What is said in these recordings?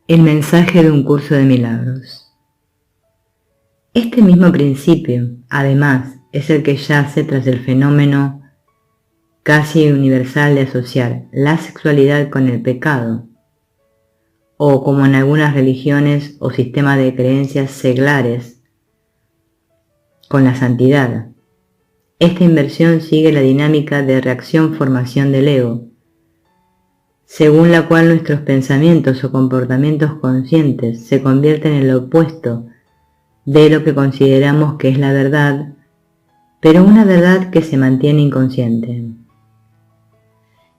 El mensaje de un curso de milagros. Este mismo principio, además, es el que yace tras el fenómeno casi universal de asociar la sexualidad con el pecado, o como en algunas religiones o sistemas de creencias seglares, con la santidad. Esta inversión sigue la dinámica de reacción-formación del ego, según la cual nuestros pensamientos o comportamientos conscientes se convierten en lo opuesto de lo que consideramos que es la verdad, pero una verdad que se mantiene inconsciente.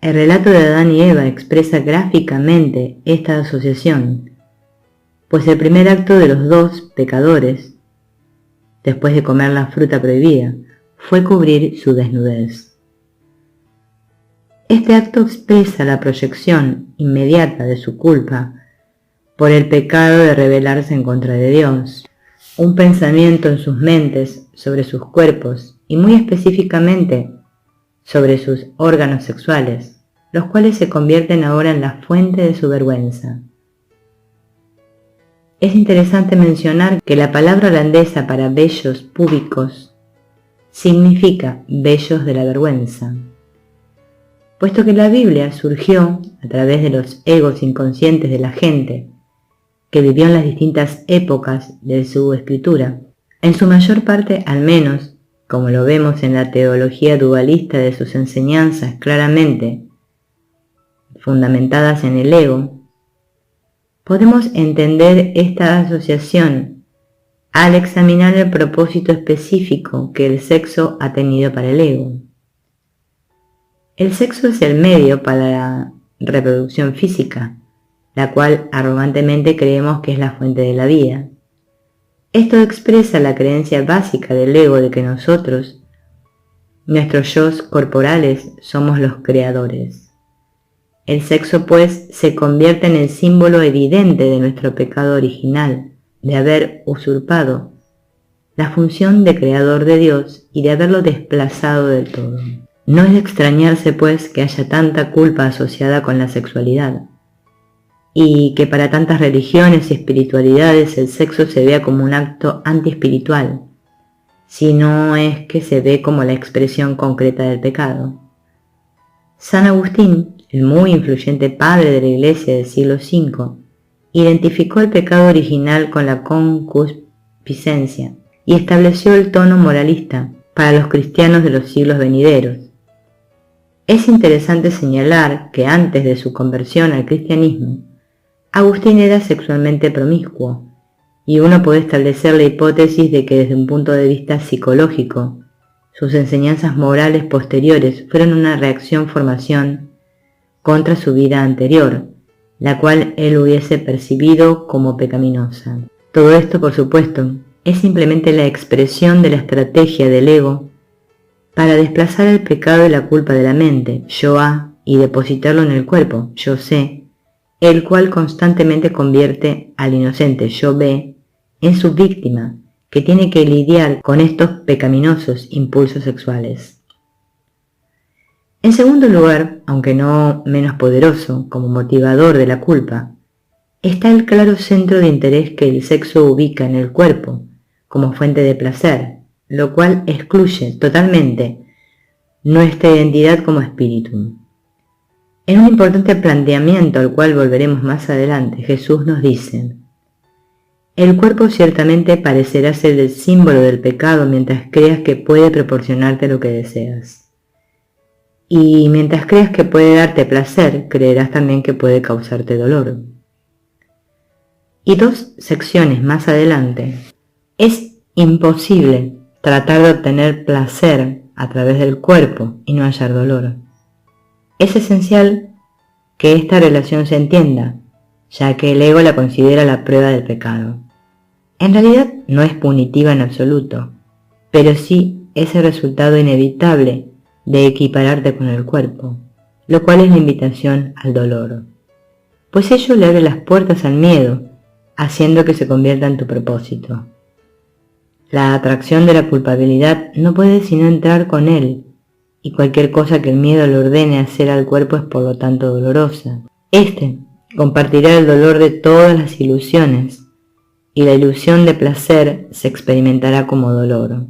El relato de Adán y Eva expresa gráficamente esta asociación, pues el primer acto de los dos pecadores, después de comer la fruta prohibida, fue cubrir su desnudez. Este acto expresa la proyección inmediata de su culpa por el pecado de rebelarse en contra de Dios, un pensamiento en sus mentes sobre sus cuerpos y muy específicamente sobre sus órganos sexuales, los cuales se convierten ahora en la fuente de su vergüenza. Es interesante mencionar que la palabra holandesa para vellos púbicos significa vellos de la vergüenza, puesto que la Biblia surgió a través de los egos inconscientes de la gente que vivió en las distintas épocas de su escritura, en su mayor parte al menos, como lo vemos en la teología dualista de sus enseñanzas claramente fundamentadas en el ego, podemos entender esta asociación al examinar el propósito específico que el sexo ha tenido para el ego. El sexo es el medio para la reproducción física, la cual arrogantemente creemos que es la fuente de la vida. Esto expresa la creencia básica del ego de que nosotros, nuestros yos corporales, somos los creadores. El sexo, pues, se convierte en el símbolo evidente de nuestro pecado original, de haber usurpado la función de creador de Dios y de haberlo desplazado del todo. No es de extrañarse, pues, que haya tanta culpa asociada con la sexualidad, y que para tantas religiones y espiritualidades el sexo se vea como un acto antiespiritual, si no es que se ve como la expresión concreta del pecado. San Agustín, el muy influyente padre de la Iglesia del siglo V, identificó el pecado original con la concupiscencia y estableció el tono moralista para los cristianos de los siglos venideros. Es interesante señalar que antes de su conversión al cristianismo, Agustín era sexualmente promiscuo, y uno puede establecer la hipótesis de que desde un punto de vista psicológico, sus enseñanzas morales posteriores fueron una reacción-formación contra su vida anterior, la cual él hubiese percibido como pecaminosa. Todo esto, por supuesto, es simplemente la expresión de la estrategia del ego para desplazar el pecado y la culpa de la mente, yo A, y depositarlo en el cuerpo, yo C, el cual constantemente convierte al inocente, yo B, en su víctima, que tiene que lidiar con estos pecaminosos impulsos sexuales. En segundo lugar, aunque no menos poderoso como motivador de la culpa, está el claro centro de interés que el sexo ubica en el cuerpo como fuente de placer, lo cual excluye totalmente nuestra identidad como espíritu. En un importante planteamiento al cual volveremos más adelante, Jesús nos dice: el cuerpo ciertamente parecerá ser el símbolo del pecado mientras creas que puede proporcionarte lo que deseas. Y mientras creas que puede darte placer, creerás también que puede causarte dolor. Y 2 secciones más adelante, es imposible tratar de obtener placer a través del cuerpo y no hallar dolor. Es esencial que esta relación se entienda, ya que el ego la considera la prueba del pecado. En realidad no es punitiva en absoluto, pero sí es el resultado inevitable de equipararte con el cuerpo, lo cual es la invitación al dolor, pues ello le abre las puertas al miedo, haciendo que se convierta en tu propósito. La atracción de la culpabilidad no puede sino entrar con él, y cualquier cosa que el miedo le ordene hacer al cuerpo es por lo tanto dolorosa. Este compartirá el dolor de todas las ilusiones, y la ilusión de placer se experimentará como dolor.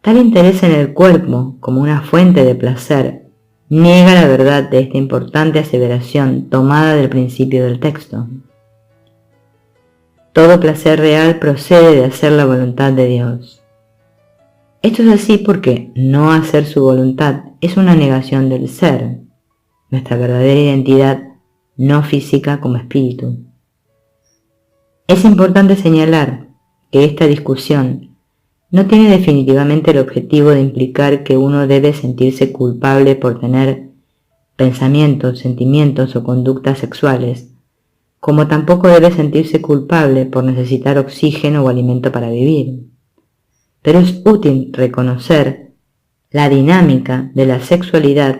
Tal interés en el cuerpo como una fuente de placer niega la verdad de esta importante aseveración tomada del principio del texto. Todo placer real procede de hacer la voluntad de Dios. Esto es así porque no hacer su voluntad es una negación del ser, nuestra verdadera identidad no física como espíritu. Es importante señalar que esta discusión no tiene definitivamente el objetivo de implicar que uno debe sentirse culpable por tener pensamientos, sentimientos o conductas sexuales, como tampoco debe sentirse culpable por necesitar oxígeno o alimento para vivir. Pero es útil reconocer la dinámica de la sexualidad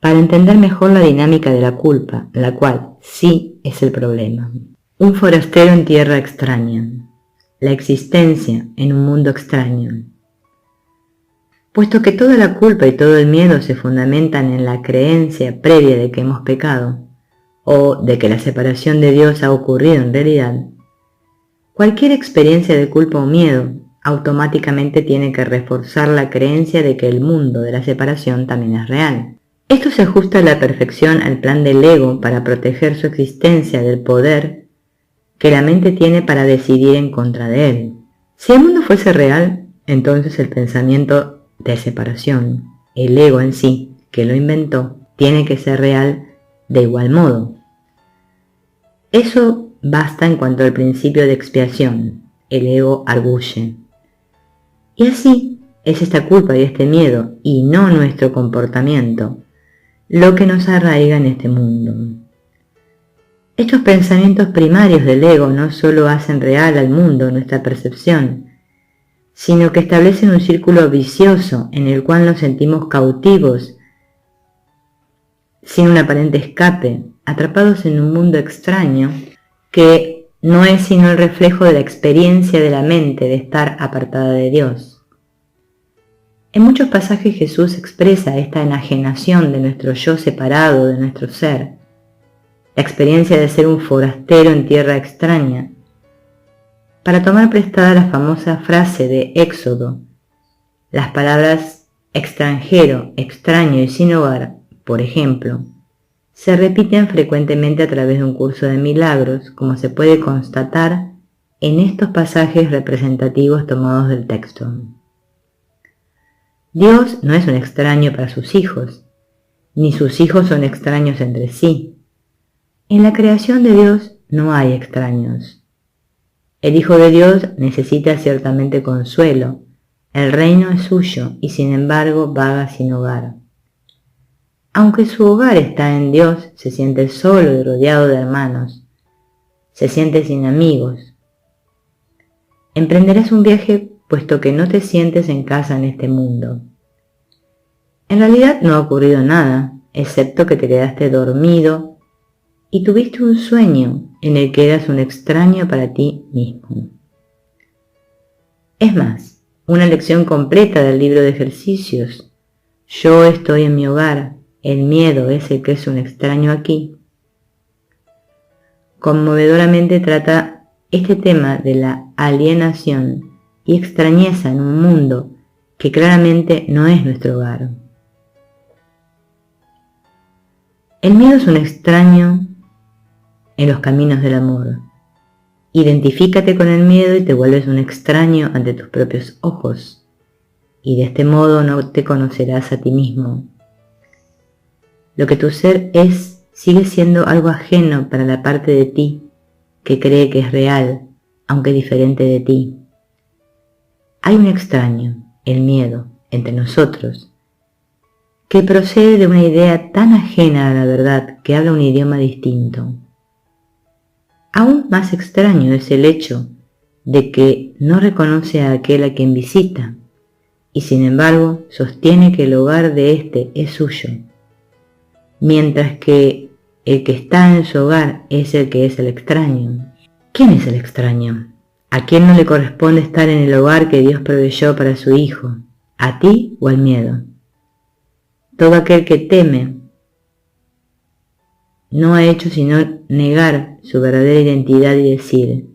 para entender mejor la dinámica de la culpa, la cual sí es el problema. Un forastero en tierra extraña. La existencia en un mundo extraño. Puesto que toda la culpa y todo el miedo se fundamentan en la creencia previa de que hemos pecado, o de que la separación de Dios ha ocurrido en realidad, cualquier experiencia de culpa o miedo automáticamente tiene que reforzar la creencia de que el mundo de la separación también es real. Esto se ajusta a la perfección al plan del ego para proteger su existencia del poder que la mente tiene para decidir en contra de él. Si el mundo fuese real, entonces el pensamiento de separación, el ego en sí, que lo inventó, tiene que ser real de igual modo. Eso basta en cuanto al principio de expiación, el ego arguye. Y así es esta culpa y este miedo, y no nuestro comportamiento, lo que nos arraiga en este mundo. Estos pensamientos primarios del ego no solo hacen real al mundo nuestra percepción, sino que establecen un círculo vicioso en el cual nos sentimos cautivos, sin un aparente escape, atrapados en un mundo extraño que no es sino el reflejo de la experiencia de la mente de estar apartada de Dios. En muchos pasajes Jesús expresa esta enajenación de nuestro yo separado de nuestro ser, la experiencia de ser un forastero en tierra extraña, para tomar prestada la famosa frase de Éxodo. Las palabras extranjero, extraño y sin hogar, por ejemplo, se repiten frecuentemente a través de un curso de milagros, como se puede constatar en estos pasajes representativos tomados del texto. Dios no es un extraño para sus hijos, ni sus hijos son extraños entre sí. En la creación de Dios no hay extraños. El Hijo de Dios necesita ciertamente consuelo, el reino es suyo y sin embargo vaga sin hogar. Aunque su hogar está en Dios, se siente solo y rodeado de hermanos, se siente sin amigos. Emprenderás un viaje puesto que no te sientes en casa en este mundo. En realidad no ha ocurrido nada, excepto que te quedaste dormido y tuviste un sueño en el que eras un extraño para ti mismo. Es más, una lección completa del libro de ejercicios, yo estoy en mi hogar, el miedo es el que es un extraño aquí, conmovedoramente trata este tema de la alienación y extrañeza en un mundo que claramente no es nuestro hogar. El miedo es un extraño en los caminos del amor. Identifícate con el miedo y te vuelves un extraño ante tus propios ojos, y de este modo no te conocerás a ti mismo. Lo que tu ser es sigue siendo algo ajeno para la parte de ti que cree que es real, aunque diferente de ti. Hay un extraño, el miedo, entre nosotros, que procede de una idea tan ajena a la verdad que habla un idioma distinto. Aún más extraño es el hecho de que no reconoce a aquel a quien visita, y sin embargo sostiene que el hogar de éste es suyo, mientras que el que está en su hogar es el que es el extraño. ¿Quién es el extraño? ¿A quién no le corresponde estar en el hogar que Dios proveyó para su hijo? ¿A ti o al miedo? Todo aquel que teme no ha hecho sino negar su verdadera identidad y decir: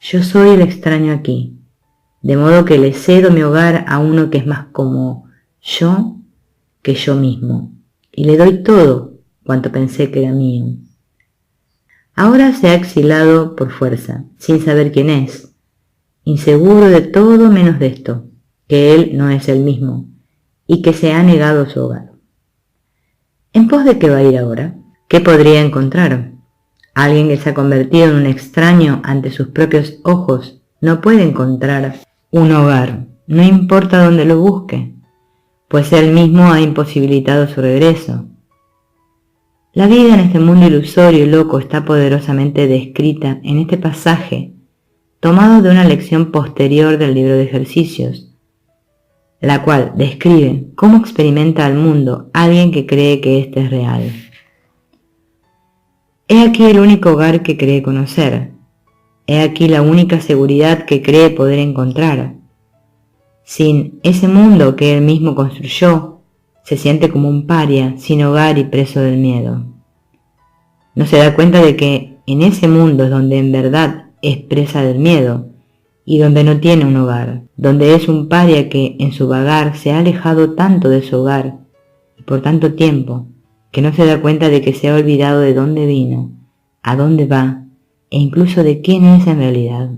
yo soy el extraño aquí, de modo que le cedo mi hogar a uno que es más como yo que yo mismo, y le doy todo cuanto pensé que era mío. Ahora se ha exilado por fuerza, sin saber quién es, inseguro de todo menos de esto, que él no es el mismo, y que se ha negado su hogar. ¿En pos de qué va a ir ahora? ¿Qué podría encontrar? Alguien que se ha convertido en un extraño ante sus propios ojos no puede encontrar un hogar, no importa dónde lo busque, pues él mismo ha imposibilitado su regreso. La vida en este mundo ilusorio y loco está poderosamente descrita en este pasaje, tomado de una lección posterior del libro de ejercicios, la cual describe cómo experimenta al mundo alguien que cree que éste es real. He aquí el único hogar que cree conocer. He aquí la única seguridad que cree poder encontrar. Sin ese mundo que él mismo construyó, se siente como un paria, sin hogar y preso del miedo. No se da cuenta de que en ese mundo es donde en verdad es presa del miedo y donde no tiene un hogar, donde es un paria que en su vagar se ha alejado tanto de su hogar y por tanto tiempo que no se da cuenta de que se ha olvidado de dónde vino, a dónde va e incluso de quién es en realidad.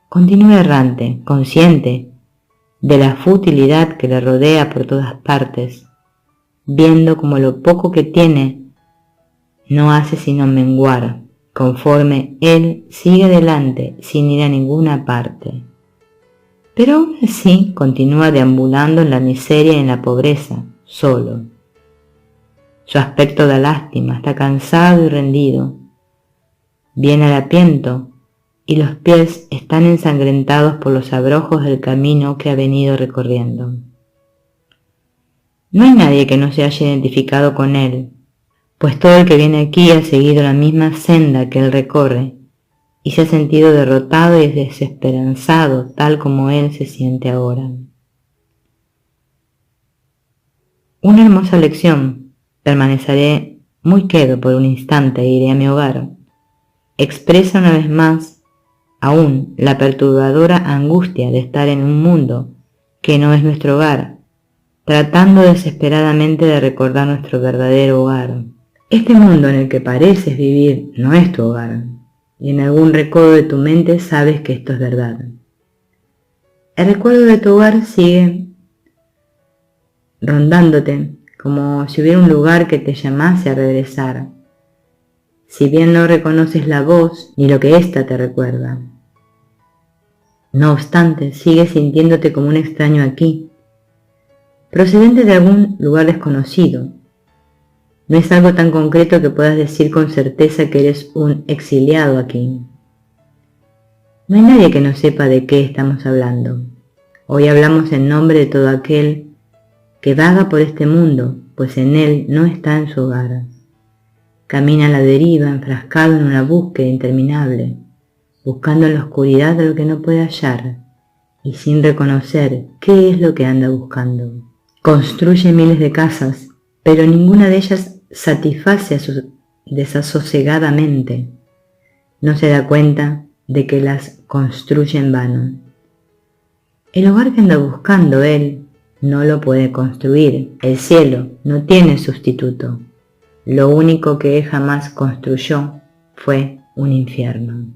Continúa errante, consciente de la futilidad que le rodea por todas partes, viendo como lo poco que tiene no hace sino menguar, conforme él sigue adelante sin ir a ninguna parte. Pero aún así continúa deambulando en la miseria y en la pobreza, solo. Su aspecto da lástima, está cansado y rendido. Viene harapiento y los pies están ensangrentados por los abrojos del camino que ha venido recorriendo. No hay nadie que no se haya identificado con él, pues todo el que viene aquí ha seguido la misma senda que él recorre y se ha sentido derrotado y desesperanzado tal como él se siente ahora. Una hermosa lección. Permaneceré muy quedo por un instante e iré a mi hogar. Expresa una vez más aún la perturbadora angustia de estar en un mundo que no es nuestro hogar, tratando desesperadamente de recordar nuestro verdadero hogar. Este mundo en el que pareces vivir no es tu hogar, y en algún recodo de tu mente sabes que esto es verdad. El recuerdo de tu hogar sigue rondándote, como si hubiera un lugar que te llamase a regresar, si bien no reconoces la voz ni lo que ésta te recuerda. No obstante, sigues sintiéndote como un extraño aquí, procedente de algún lugar desconocido. No es algo tan concreto que puedas decir con certeza que eres un exiliado aquí. No hay nadie que no sepa de qué estamos hablando. Hoy hablamos en nombre de todo aquel que vaga por este mundo, pues en él no está en su hogar. Camina a la deriva, enfrascado en una búsqueda interminable, buscando en la oscuridad lo que no puede hallar, y sin reconocer qué es lo que anda buscando. Construye miles de casas, pero ninguna de ellas satisface a su desasosegada mente. No se da cuenta de que las construye en vano. El hogar que anda buscando él no lo puede construir. El cielo no tiene sustituto. Lo único que él jamás construyó fue un infierno.